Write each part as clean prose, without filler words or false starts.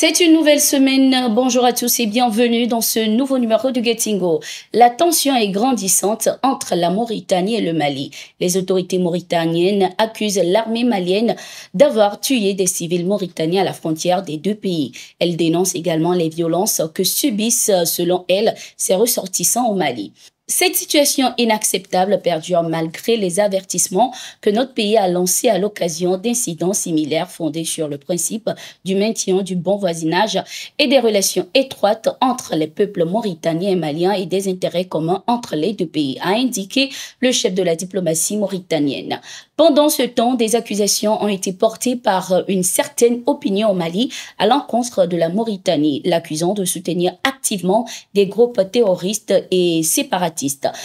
C'est une nouvelle semaine. Bonjour à tous et bienvenue dans ce nouveau numéro de Getingo. La tension est grandissante entre la Mauritanie et le Mali. Les autorités mauritaniennes accusent l'armée malienne d'avoir tué des civils mauritaniens à la frontière des deux pays. Elles dénoncent également les violences que subissent, selon elles, ces ressortissants au Mali. Cette situation inacceptable perdure malgré les avertissements que notre pays a lancés à l'occasion d'incidents similaires fondés sur le principe du maintien du bon voisinage et des relations étroites entre les peuples mauritaniens et maliens et des intérêts communs entre les deux pays, a indiqué le chef de la diplomatie mauritanienne. Pendant ce temps, des accusations ont été portées par une certaine opinion au Mali à l'encontre de la Mauritanie, l'accusant de soutenir activement des groupes terroristes et séparatistes.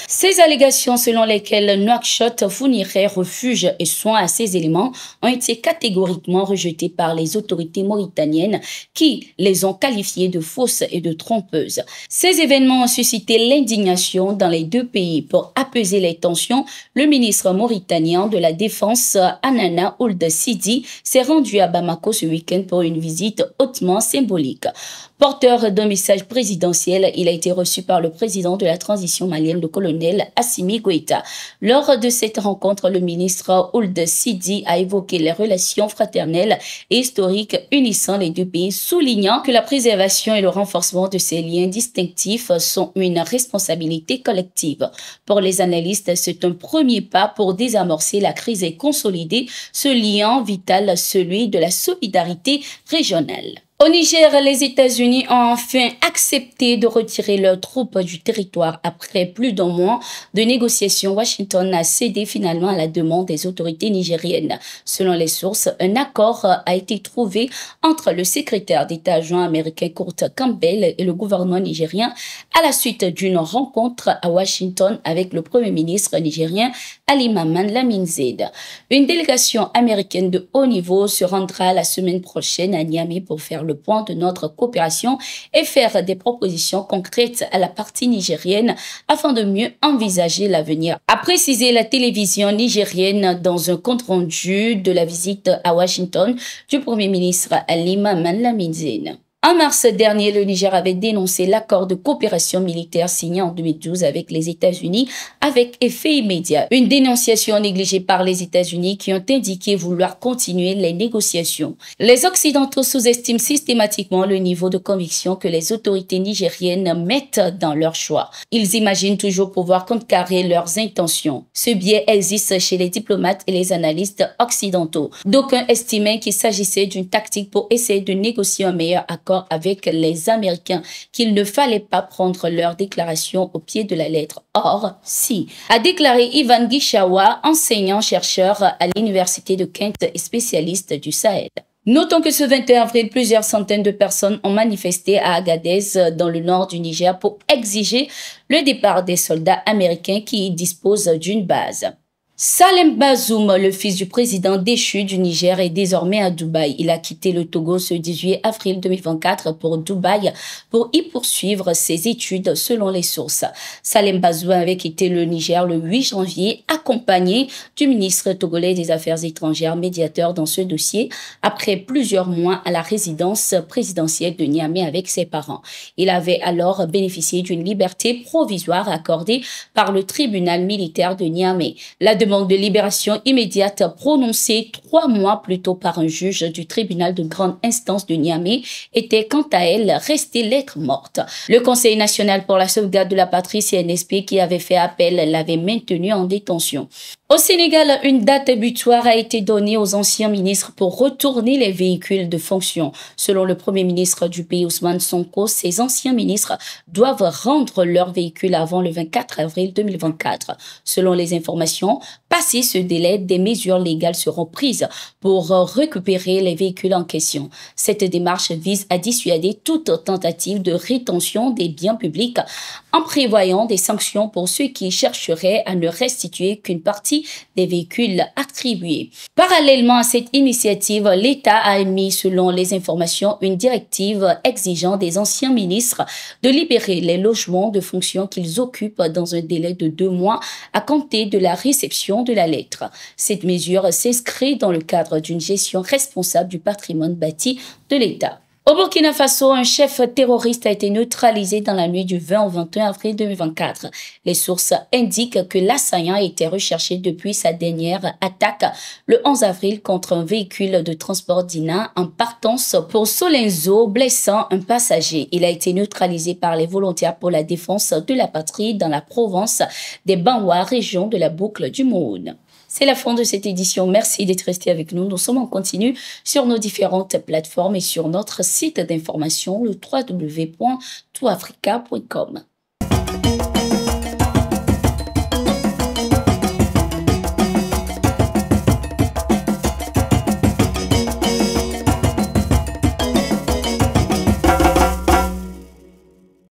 Ces allégations selon lesquelles Nouakchott fournirait refuge et soins à ces éléments ont été catégoriquement rejetées par les autorités mauritaniennes qui les ont qualifiées de fausses et de trompeuses. Ces événements ont suscité l'indignation dans les deux pays. Pour apaiser les tensions, le ministre mauritanien de la Défense, Anana Ould Sidi, s'est rendu à Bamako ce week-end pour une visite hautement symbolique. Porteur d'un message présidentiel, il a été reçu par le président de la transition malienne, le colonel Assimi Goïta. Lors de cette rencontre, le ministre Ould Sidi a évoqué les relations fraternelles et historiques unissant les deux pays, soulignant que la préservation et le renforcement de ces liens distinctifs sont une responsabilité collective. Pour les analystes, c'est un premier pas pour désamorcer la crise et consolider ce lien vital, celui de la solidarité régionale. Au Niger, les États-Unis ont enfin accepté de retirer leurs troupes du territoire après plus d'un mois de négociations. Washington a cédé finalement à la demande des autorités nigériennes. Selon les sources, un accord a été trouvé entre le secrétaire d'État adjoint américain Kurt Campbell et le gouvernement nigérien à la suite d'une rencontre à Washington avec le premier ministre nigérien Ali Maman Lamine Zeid. Une délégation américaine de haut niveau se rendra la semaine prochaine à Niamey pour faire le point de notre coopération et faire des propositions concrètes à la partie nigérienne afin de mieux envisager l'avenir, a précisé la télévision nigérienne dans un compte-rendu de la visite à Washington du Premier ministre Ali Maman Lamine Zeid. En mars dernier, le Niger avait dénoncé l'accord de coopération militaire signé en 2012 avec les États-Unis avec effet immédiat. Une dénonciation négligée par les États-Unis qui ont indiqué vouloir continuer les négociations. Les Occidentaux sous-estiment systématiquement le niveau de conviction que les autorités nigériennes mettent dans leur choix. Ils imaginent toujours pouvoir contrecarrer leurs intentions. Ce biais existe chez les diplomates et les analystes occidentaux. D'aucuns estimaient qu'il s'agissait d'une tactique pour essayer de négocier un meilleur accord avec les Américains, qu'il ne fallait pas prendre leur déclaration au pied de la lettre. Or, si, a déclaré Ivan Gishawa, enseignant-chercheur à l'université de Kent et spécialiste du Sahel. Notons que ce 21 avril, plusieurs centaines de personnes ont manifesté à Agadez, dans le nord du Niger, pour exiger le départ des soldats américains qui y disposent d'une base. Salem Bazoum, le fils du président déchu du Niger, est désormais à Dubaï. Il a quitté le Togo ce 18 avril 2024 pour Dubaï pour y poursuivre ses études selon les sources. Salem Bazoum avait quitté le Niger le 8 janvier, accompagné du ministre togolais des Affaires étrangères, médiateur dans ce dossier, après plusieurs mois à la résidence présidentielle de Niamey avec ses parents. Il avait alors bénéficié d'une liberté provisoire accordée par le tribunal militaire de Niamey. La demande de libération immédiate prononcée 3 mois plus tôt par un juge du tribunal de grande instance de Niamey était quant à elle restée lettre morte. Le Conseil national pour la sauvegarde de la patrie CNSP qui avait fait appel l'avait maintenu en détention. Au Sénégal, une date butoir a été donnée aux anciens ministres pour retourner les véhicules de fonction. Selon le premier ministre du pays, Ousmane Sonko, ces anciens ministres doivent rendre leurs véhicules avant le 24 avril 2024. Selon les informations, passé ce délai, des mesures légales seront prises pour récupérer les véhicules en question. Cette démarche vise à dissuader toute tentative de rétention des biens publics en prévoyant des sanctions pour ceux qui chercheraient à ne restituer qu'une partie des véhicules attribués. Parallèlement à cette initiative, l'État a émis, selon les informations, une directive exigeant des anciens ministres de libérer les logements de fonction qu'ils occupent dans un délai de 2 mois à compter de la réception de la lettre. Cette mesure s'inscrit dans le cadre d'une gestion responsable du patrimoine bâti de l'État. Au Burkina Faso, un chef terroriste a été neutralisé dans la nuit du 20 au 21 avril 2024. Les sources indiquent que l'assaillant a été recherché depuis sa dernière attaque le 11 avril contre un véhicule de transport d'Ina en partance pour Solenzo, blessant un passager. Il a été neutralisé par les volontaires pour la défense de la patrie dans la province des Banwa, région de la boucle du Moun. C'est la fin de cette édition. Merci d'être resté avec nous. Nous sommes en continu sur nos différentes plateformes et sur notre site d'information, le www.toutafrica.com.